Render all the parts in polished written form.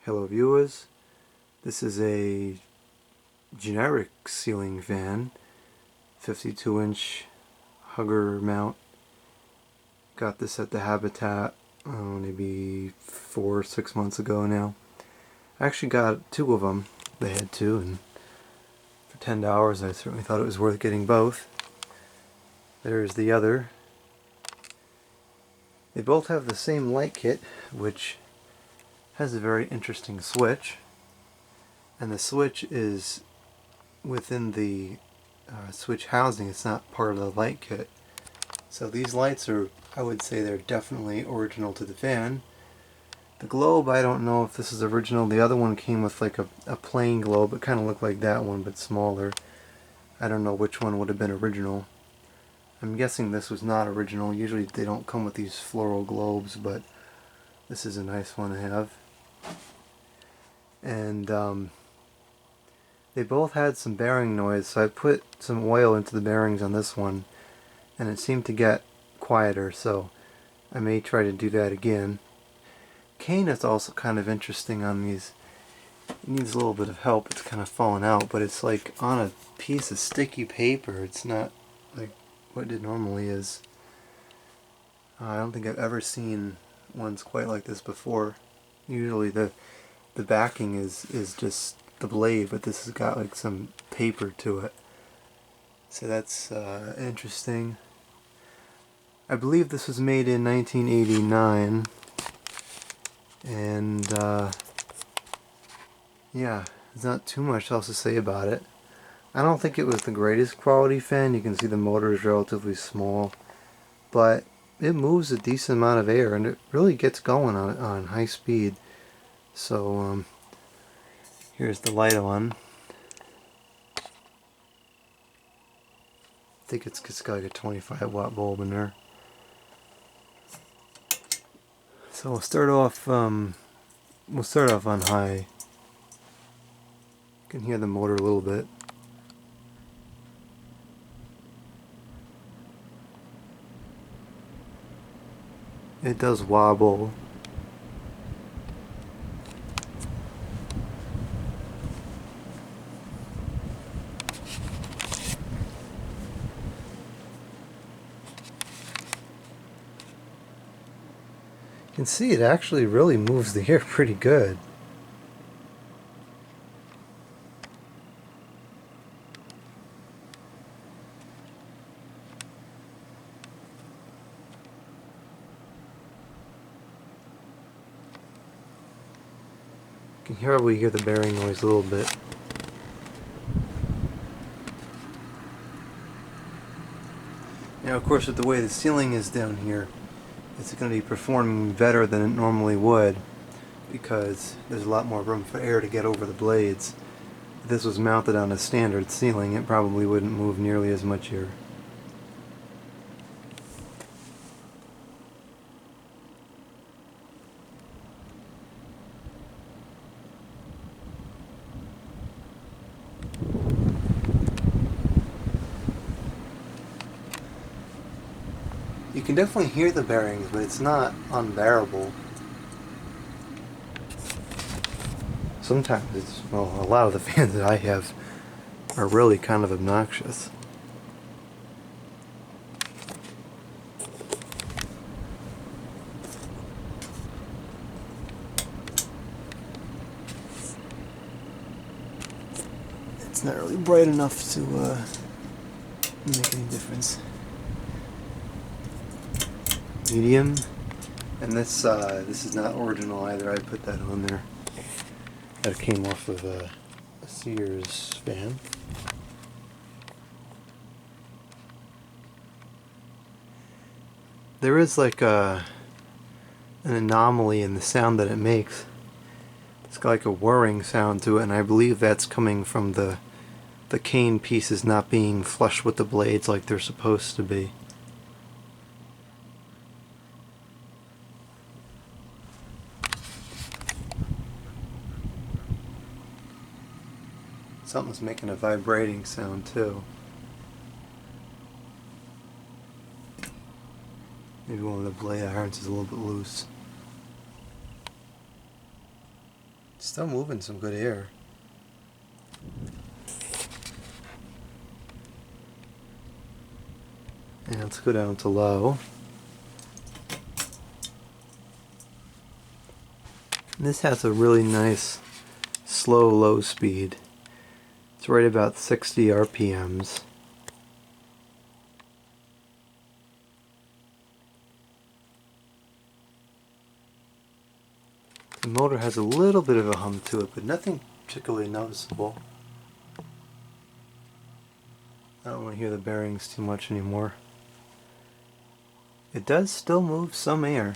Hello viewers, this is a generic ceiling fan, 52-inch hugger mount. Got this at the Habitat maybe 4 or 6 months ago now. I actually got two of them. They had two, and for $10 I certainly thought it was worth getting both. There's the other. They both have the same light kit, which has a very interesting switch. And the switch is within the switch housing. It's not part of the light kit. So these lights are, I would say they're definitely original to the fan. The globe, I don't know if this is original. The other one came with like a plain globe. It kind of looked like that one, but smaller. I don't know which one would have been original. I'm guessing this was not original. Usually they don't come with these floral globes, but this is a nice one to have. And they both had some bearing noise, so I put some oil into the bearings on this one, and it seemed to get quieter, so I may try to do that again. Cane is also kind of interesting on these. It needs a little bit of help. It's kind of falling out, but it's like on a piece of sticky paper. It's not like what it normally is. I don't think I've ever seen ones quite like this before. Usually the backing is just the blade, but this has got like some paper to it. So that's interesting. I believe this was made in 1989, and yeah, there's not too much else to say about it. I don't think it was the greatest quality fan. You can see the motor is relatively small, but it moves a decent amount of air, and it really gets going on high speed. So here's the light on. I think it's got like a 25-watt bulb in there. So we'll start off on high. You can hear the motor a little bit. It does wobble. You can see it actually really moves the air pretty good. You can probably hear the bearing noise a little bit. Now, of course, with the way the ceiling is down here, it's going to be performing better than it normally would, because there's a lot more room for air to get over the blades. If this was mounted on a standard ceiling, it probably wouldn't move nearly as much air. You can definitely hear the bearings, but it's not unbearable. Sometimes it's, well, a lot of the fans that I have are really kind of obnoxious. It's not really bright enough to make any difference. Medium, and this is not original either. I put that on there. That came off of a Sears fan. There is like an anomaly in the sound that it makes. It's got like a whirring sound to it, and I believe that's coming from the cane pieces not being flush with the blades like they're supposed to be. Something's making a vibrating sound too. Maybe one of the blade irons is a little bit loose. Still moving some good air. And let's go down to low. And this has a really nice slow low speed. It's right about 60 RPMs. The motor has a little bit of a hum to it, but nothing particularly noticeable. I don't want to hear the bearings too much anymore. It does still move some air.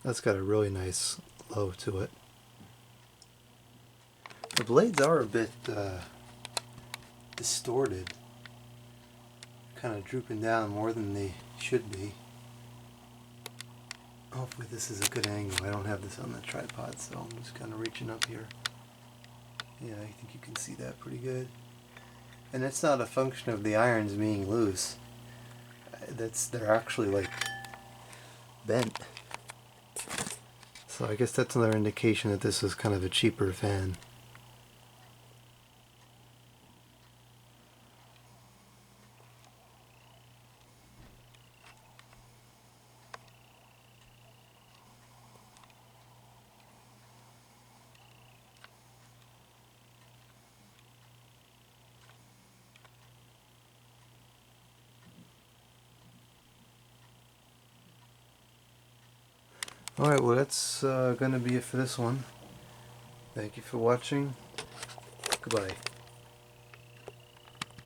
That's got a really nice low to it. The blades are a bit distorted, kind of drooping down more than they should be. Hopefully this is a good angle. I don't have this on the tripod, so I'm just kind of reaching up here. Yeah, I think you can see that pretty good. And it's not a function of the irons being loose. They're actually like bent. So I guess that's another indication that this is kind of a cheaper fan. Alright, well that's going to be it for this one. Thank you for watching. Goodbye.